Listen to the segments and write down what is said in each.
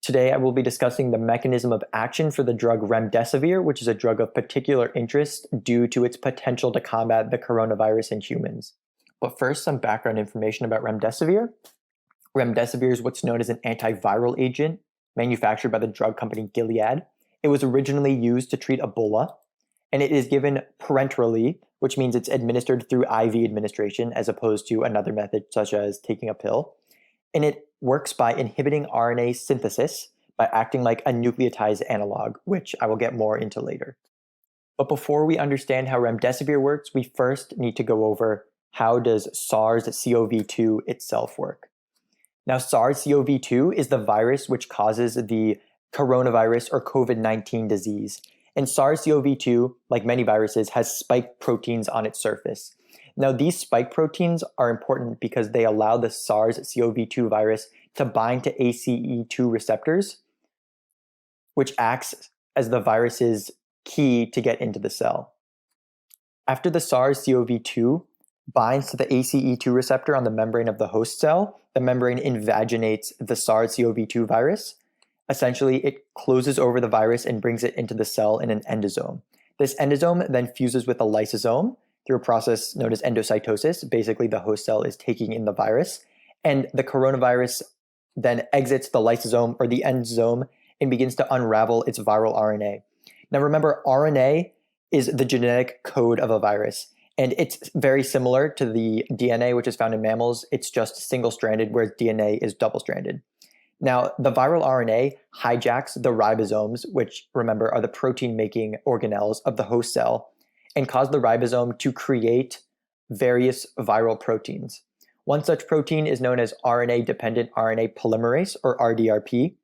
Today, I will be discussing the mechanism of action for the drug Remdesivir, which is a drug of particular interest due to its potential to combat the coronavirus in humans. But first, some background information about Remdesivir. Remdesivir is what's known as an antiviral agent manufactured by the drug company Gilead. It was originally used to treat Ebola, and it is given parenterally, which means it's administered through IV administration as opposed to another method such as taking a pill. And it works by inhibiting RNA synthesis by acting like a nucleotide analog, which I will get more into later. But before we understand how Remdesivir works, we first need to go over how does SARS-CoV-2 itself work. Now, SARS-CoV-2 is the virus which causes the coronavirus or COVID-19 disease. And SARS-CoV-2, like many viruses, has spike proteins on its surface. Now, these spike proteins are important because they allow the SARS-CoV-2 virus to bind to ACE2 receptors, which acts as the virus's key to get into the cell. After the SARS-CoV-2 binds to the ACE2 receptor on the membrane of the host cell, the membrane invaginates the SARS-CoV-2 virus. Essentially, it closes over the virus and brings it into the cell in an endosome. This endosome then fuses with a lysosome through a process known as endocytosis. Basically, the host cell is taking in the virus, and the coronavirus then exits the lysosome or the endosome and begins to unravel its viral RNA. Now remember, RNA is the genetic code of a virus, and it's very similar to the DNA, which is found in mammals. It's just single-stranded, whereas DNA is double-stranded. Now, the viral RNA hijacks the ribosomes, which, remember, are the protein-making organelles of the host cell, and cause the ribosome to create various viral proteins. One such protein is known as RNA-dependent RNA polymerase, or RDRP.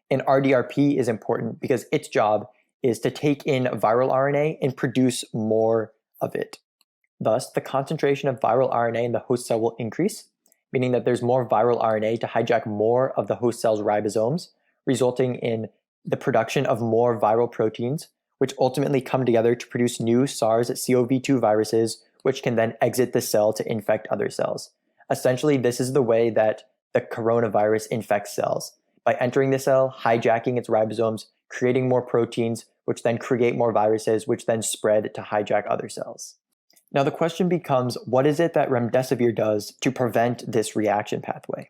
And RDRP is important because its job is to take in viral RNA and produce more of it. Thus, the concentration of viral RNA in the host cell will increase, meaning that there's more viral RNA to hijack more of the host cell's ribosomes, resulting in the production of more viral proteins, which ultimately come together to produce new SARS-CoV-2 viruses, which can then exit the cell to infect other cells. Essentially, this is the way that the coronavirus infects cells, by entering the cell, hijacking its ribosomes, creating more proteins, which then create more viruses, which then spread to hijack other cells. Now the question becomes, what is it that Remdesivir does to prevent this reaction pathway?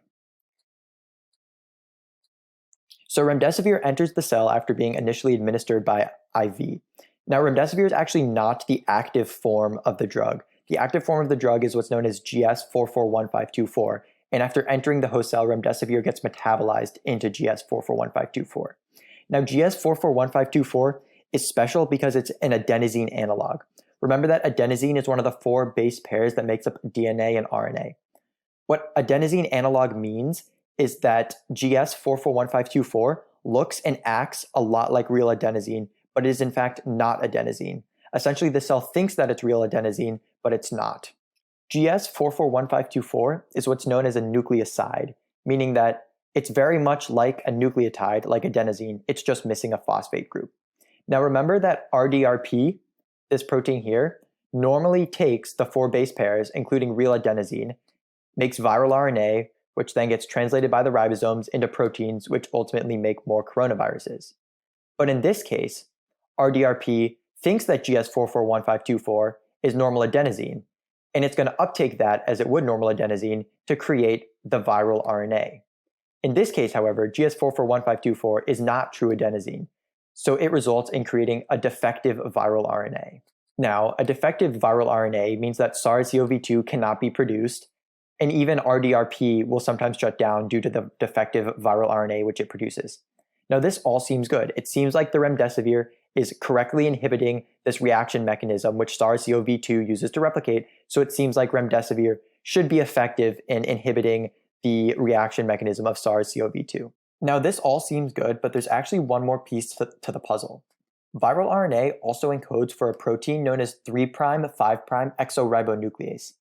So Remdesivir enters the cell after being initially administered by IV. Now Remdesivir is actually not the active form of the drug. The active form of the drug is what's known as GS441524, and after entering the host cell, Remdesivir gets metabolized into GS441524. Now GS441524 is special because it's an adenosine analog. Remember that adenosine is one of the 4 base pairs that makes up DNA and RNA. What adenosine analog means is that GS441524 looks and acts a lot like real adenosine, but it is in fact not adenosine. Essentially, the cell thinks that it's real adenosine, but it's not. GS441524 is what's known as a nucleoside, meaning that it's very much like a nucleotide, like adenosine, it's just missing a phosphate group. Now remember that RDRP, this protein here, normally takes the 4 base pairs, including real adenosine, makes viral RNA, which then gets translated by the ribosomes into proteins, which ultimately make more coronaviruses. But in this case, RDRP thinks that GS441524 is normal adenosine, and it's going to uptake that as it would normal adenosine to create the viral RNA. In this case, however, GS441524 is not true adenosine, so it results in creating a defective viral RNA. Now, a defective viral RNA means that SARS-CoV-2 cannot be produced, and even RDRP will sometimes shut down due to the defective viral RNA which it produces. Now, this all seems good. It seems like the Remdesivir is correctly inhibiting this reaction mechanism which SARS-CoV-2 uses to replicate, so it seems like Remdesivir should be effective in inhibiting the reaction mechanism of SARS-CoV-2. Now, this all seems good, but there's actually one more piece to the puzzle. Viral RNA also encodes for a protein known as 3', 5' exoribonuclease.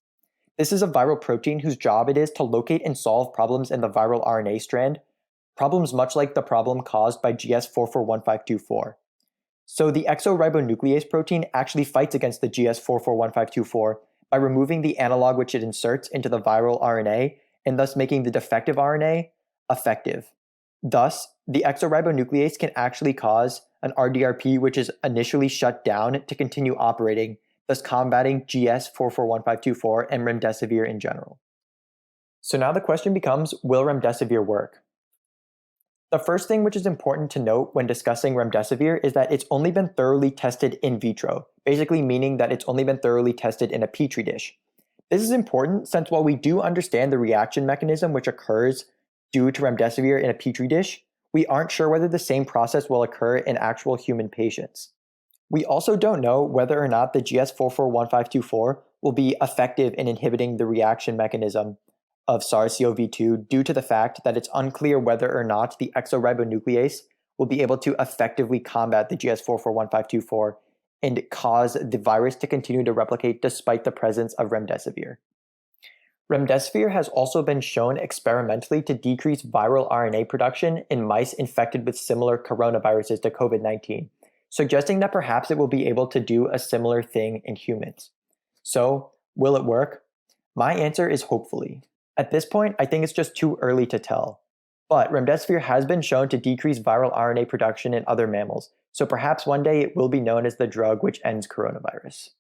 This is a viral protein whose job it is to locate and solve problems in the viral RNA strand, problems much like the problem caused by GS441524. So the exoribonuclease protein actually fights against the GS441524 by removing the analog which it inserts into the viral RNA and thus making the defective RNA effective. Thus, the exoribonuclease can actually cause an RDRP which is initially shut down to continue operating, thus combating GS441524 and remdesivir in general. So now the question becomes, will remdesivir work? The first thing which is important to note when discussing remdesivir is that it's only been thoroughly tested in vitro, basically meaning that it's only been thoroughly tested in a petri dish. This is important since while we do understand the reaction mechanism which occurs due to remdesivir in a petri dish, we aren't sure whether the same process will occur in actual human patients. We also don't know whether or not the GS441524 will be effective in inhibiting the reaction mechanism of SARS-CoV-2 due to the fact that it's unclear whether or not the exoribonuclease will be able to effectively combat the GS441524 and cause the virus to continue to replicate despite the presence of remdesivir. Remdesivir has also been shown experimentally to decrease viral RNA production in mice infected with similar coronaviruses to COVID-19, suggesting that perhaps it will be able to do a similar thing in humans. So, will it work? My answer is hopefully. At this point, I think it's just too early to tell. But remdesivir has been shown to decrease viral RNA production in other mammals, so perhaps one day it will be known as the drug which ends coronavirus.